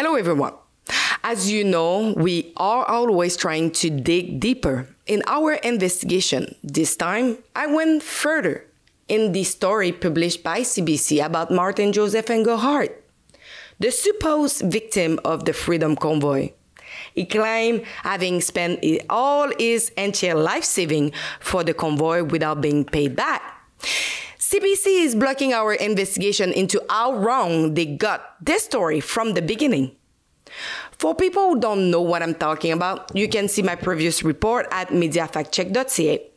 Hello, everyone. As you know, we are always trying to dig deeper in our investigation. This time, I went further in the story published by CBC about Martin Joseph Anglehart, the supposed victim of the Freedom Convoy. He claimed having spent all his entire life saving for the convoy without being paid back. CBC is blocking our investigation into how wrong they got this story from the beginning. For people who don't know what I'm talking about, you can see my previous report at mediafactcheck.ca.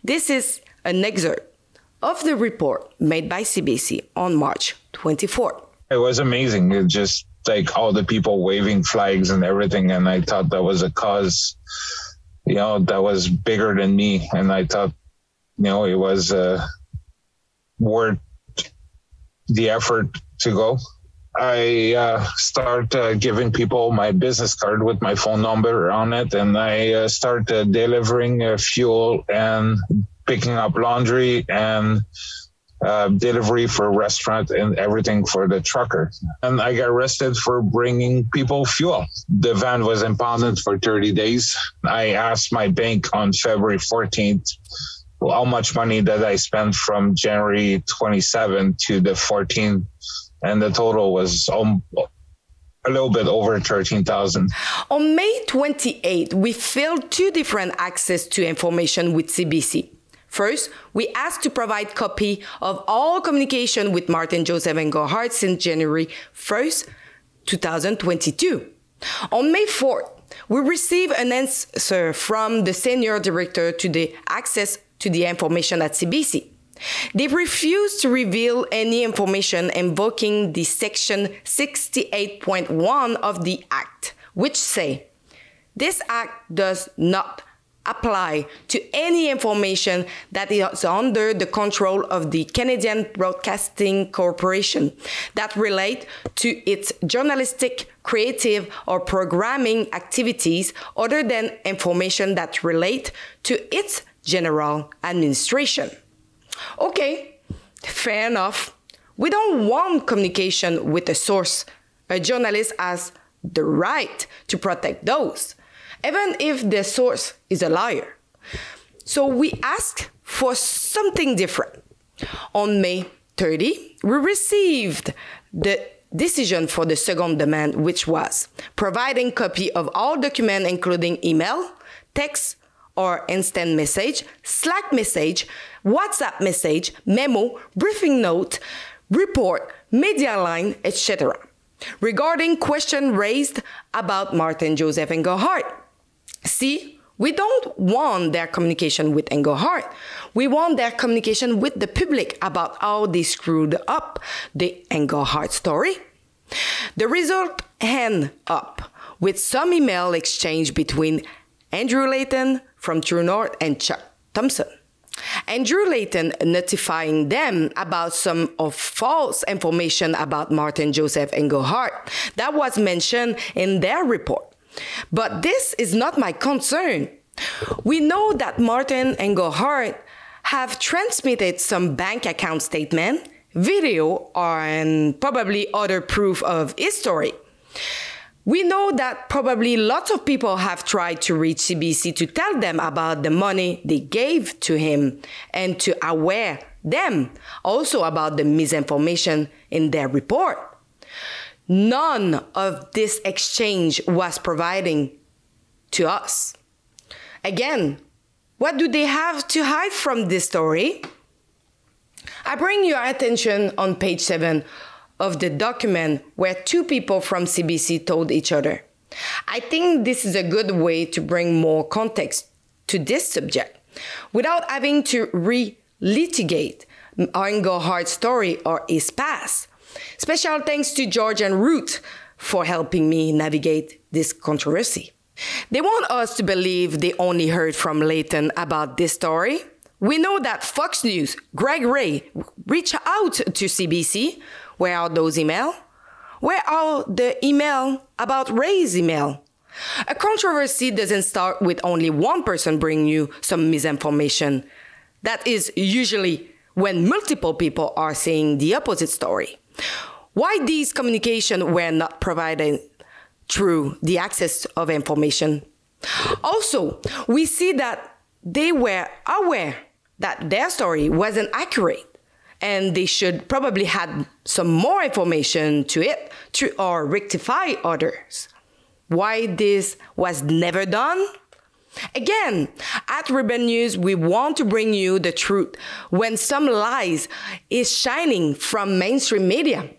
This is an excerpt of the report made by CBC on March 24th. It was amazing. It just like all the people waving flags and everything. And I thought that was a cause, that was bigger than me. And I thought, it was worth the effort to go. I start giving people my business card with my phone number on it, and I start delivering fuel and picking up laundry and delivery for restaurant and everything for the trucker. And I got arrested for bringing people fuel. The van was impounded for 30 days. I asked my bank on February 14th, how much money did I spend from January 27 to the 14th? And the total was a little bit over 13,000. On May 28, we filed two different access to information with CBC. First, we asked to provide copy of all communication with Martin Joseph Anglehart since January 1st, 2022. On May 4th, we received an answer from the senior director to the access to the information at CBC. They refused to reveal any information invoking the section 68.1 of the Act, which say, this Act does not apply to any information that is under the control of the Canadian Broadcasting Corporation that relate to its journalistic, creative, or programming activities other than information that relate to its general administration. Okay, fair enough. We don't want communication with a source. A journalist has the right to protect those, even if the source is a liar. So we asked for something different. On May 30, we received the decision for the second demand, which was providing copy of all documents, including email, text, or instant message, Slack message, WhatsApp message, memo, briefing note, report, media line, etc. Regarding question raised about Martin Joseph Anglehart. See, we don't want their communication with Anglehart. We want their communication with the public about how they screwed up the Anglehart story. The result end up with some email exchange between Andrew Layton from True North and Chuck Thompson. Andrew Layton notifying them about some of false information about Martin Joseph Anglehart that was mentioned in their report. But this is not my concern. We know that Martin Anglehart have transmitted some bank account statement, video, and probably other proof of his story. We know that probably lots of people have tried to reach CBC to tell them about the money they gave to him and to aware them also about the misinformation in their report. None of this exchange was providing to us. Again, what do they have to hide from this story? I bring your attention on page 7 of the document where two people from CBC told each other. I think this is a good way to bring more context to this subject without having to re-litigate Anglehart's story or his past. Special thanks to George and Ruth for helping me navigate this controversy. They want us to believe they only heard from Layton about this story. We know that Fox News, Greg Ray, reached out to CBC. Where are those emails? Where are the emails about Ray's email? A controversy doesn't start with only one person bringing you some misinformation. That is usually when multiple people are saying the opposite story. Why these communications were not provided through the access of information. Also, we see that they were aware that their story wasn't accurate, and they should probably have some more information to it or rectify others. Why this was never done? Again, at Rebel News, we want to bring you the truth when some lies is shining from mainstream media.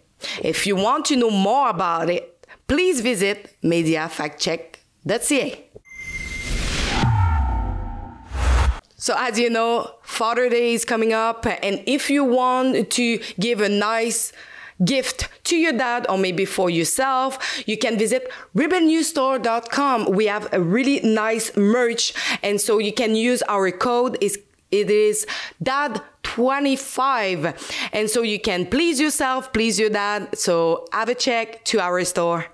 If you want to know more about it, please visit mediafactcheck.ca. So as you know, Father's Day is coming up, and if you want to give a nice gift to your dad or maybe for yourself, you can visit rebelnewsstore.com. We have a really nice merch, and so you can use our code. It is DAD25, and so you can please yourself, please your dad. So have a check to our store.